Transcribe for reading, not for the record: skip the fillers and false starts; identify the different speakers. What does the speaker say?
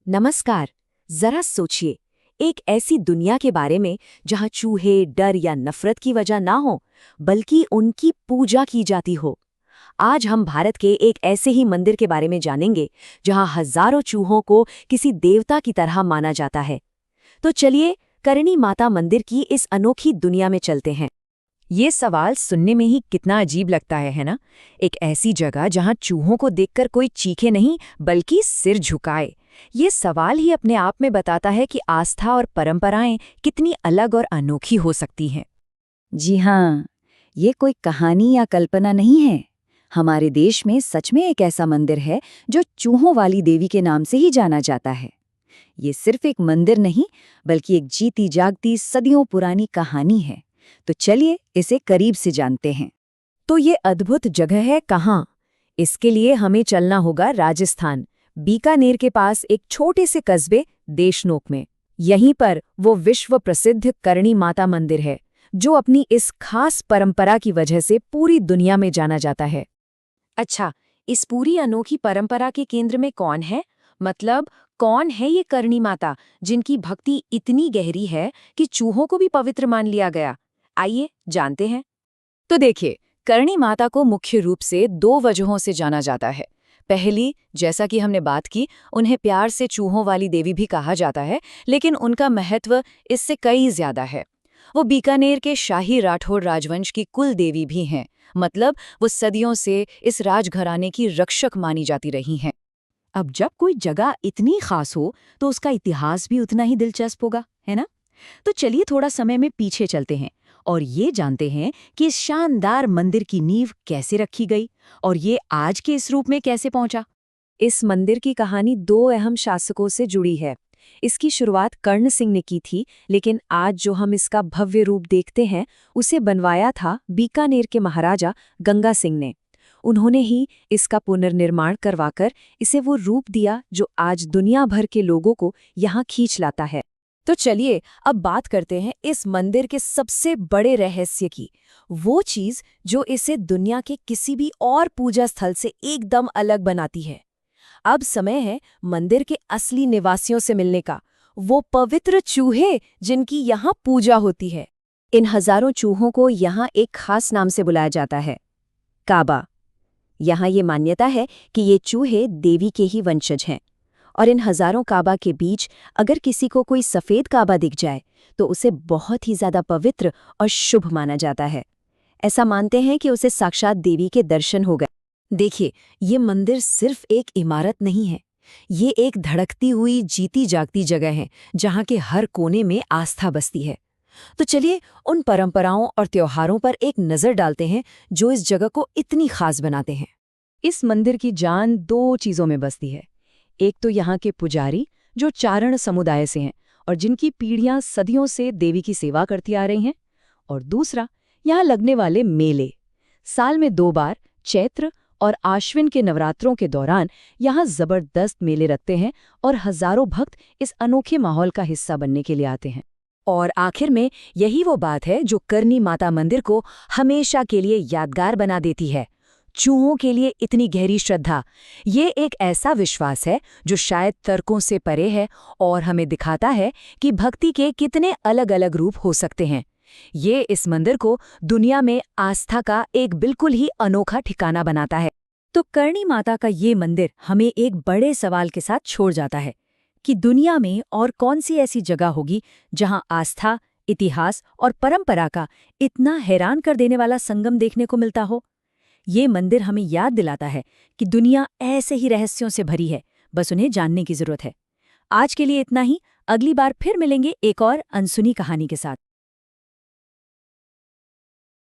Speaker 1: नमस्कार। जरा सोचिए, एक ऐसी दुनिया के बारे में जहां चूहे डर या नफरत की वजह ना हो, बल्कि उनकी पूजा की जाती हो। आज हम भारत के एक ऐसे ही मंदिर के बारे में जानेंगे जहां हजारों चूहों को किसी देवता की तरह माना जाता है। तो चलिए, करणी माता मंदिर की इस अनोखी दुनिया में चलते हैं।
Speaker 2: ये सवाल सुनने में ही कितना अजीब लगता है ना? एक ऐसी जगह जहां चूहों को देखकर कोई चीखे नहीं बल्कि सिर झुकाए। ये सवाल ही अपने आप में बताता है कि आस्था और परंपराएं कितनी अलग और अनोखी हो सकती हैं।
Speaker 3: जी हाँ, ये कोई कहानी या कल्पना नहीं है। हमारे देश में सच में एक ऐसा मंदिर है जो चूहों वाली देवी के नाम से ही जाना जाता है। ये सिर्फ एक मंदिर नहीं, बल्कि एक जीती जागती सदियों पुरानी कहानी है। तो चलिए इसे करीब से जानते हैं।
Speaker 2: तो ये अद्भुत जगह है कहाँ? इसके लिए हमें चलना होगा राजस्थान, बीकानेर के पास एक छोटे से कस्बे देशनोक में। यहीं पर वो विश्व प्रसिद्ध करणी माता मंदिर है, जो अपनी इस खास परंपरा की वजह से पूरी दुनिया में जाना जाता है। अच्छा, इस पूरी अनोखी परंपरा के केंद्र में कौन है? मतलब कौन है ये करणी माता जिनकी भक्ति इतनी गहरी है कि चूहों को भी पवित्र मान लिया गया? आइए जानते हैं। तो देखिए, करणी माता को मुख्य रूप से दो वजहों से जाना जाता है। पहली, जैसा कि हमने बात की, उन्हें प्यार से चूहों वाली देवी भी कहा जाता है, लेकिन उनका महत्व इससे कई ज्यादा है। वो बीकानेर के शाही राठौड़ राजवंश की कुल देवी भी हैं। मतलब वो सदियों से इस राजघराने की रक्षक मानी जाती रही हैं। अब जब कोई जगह इतनी खास हो तो उसका इतिहास भी उतना ही दिलचस्प होगा, है ना? तो चलिए थोड़ा समय में पीछे चलते हैं और ये जानते हैं कि इस शानदार मंदिर की नींव कैसे रखी गई और ये आज के इस रूप में कैसे पहुंचा। इस मंदिर की कहानी दो अहम शासकों से जुड़ी है। इसकी शुरुआत कर्ण सिंह ने की थी, लेकिन आज जो हम इसका भव्य रूप देखते हैं उसे बनवाया था बीकानेर के महाराजा गंगा सिंह ने। उन्होंने ही इसका पुनर्निर्माण करवाकर इसे वो रूप दिया जो आज दुनिया भर के लोगों को यहाँ खींच लाता है। तो चलिए अब बात करते हैं इस मंदिर के सबसे बड़े रहस्य की, वो चीज जो इसे दुनिया के किसी भी और पूजा स्थल से एकदम अलग बनाती है। अब समय है मंदिर के असली निवासियों से मिलने का, वो पवित्र चूहे जिनकी यहाँ पूजा होती है। इन हजारों चूहों को यहाँ एक खास नाम से बुलाया जाता है, काबा। यहाँ ये मान्यता है कि ये चूहे देवी के ही वंशज हैं, और इन हजारों काबा के बीच अगर किसी को कोई सफेद काबा दिख जाए तो उसे बहुत ही ज्यादा पवित्र और शुभ माना जाता है। ऐसा मानते हैं कि उसे साक्षात देवी के दर्शन हो गए। देखिए, ये मंदिर सिर्फ एक इमारत नहीं है, ये एक धड़कती हुई जीती जागती जगह है जहाँ के हर कोने में आस्था बसती है। तो चलिए उन परंपराओं और त्योहारों पर एक नज़र डालते हैं जो इस जगह को इतनी खास बनाते हैं। इस मंदिर की जान दो चीज़ों में बसती है। एक तो यहाँ के पुजारी जो चारण समुदाय से हैं और जिनकी पीढ़ियां सदियों से देवी की सेवा करती आ रही हैं, और दूसरा यहाँ लगने वाले मेले। साल में 2 बार, चैत्र और आश्विन के नवरात्रों के दौरान यहाँ जबरदस्त मेले रखते हैं और हजारों भक्त इस अनोखे माहौल का हिस्सा बनने के लिए आते हैं। और आखिर में यही वो बात है जो करणी माता मंदिर को हमेशा के लिए यादगार बना देती है। चूहों के लिए इतनी गहरी श्रद्धा, ये एक ऐसा विश्वास है जो शायद तर्कों से परे है और हमें दिखाता है कि भक्ति के कितने अलग अलग रूप हो सकते हैं। ये इस मंदिर को दुनिया में आस्था का एक बिल्कुल ही अनोखा ठिकाना बनाता है। तो करणी माता का ये मंदिर हमें एक बड़े सवाल के साथ छोड़ जाता है कि दुनिया में और कौन सी ऐसी जगह होगी जहां आस्था, इतिहास और परंपरा का इतना हैरान कर देने वाला संगम देखने को मिलता हो। ये मंदिर हमें याद दिलाता है कि दुनिया ऐसे ही रहस्यों से भरी है, बस उन्हें जानने की जरूरत है। आज के लिए इतना ही। अगली बार फिर मिलेंगे एक और अनसुनी कहानी के साथ।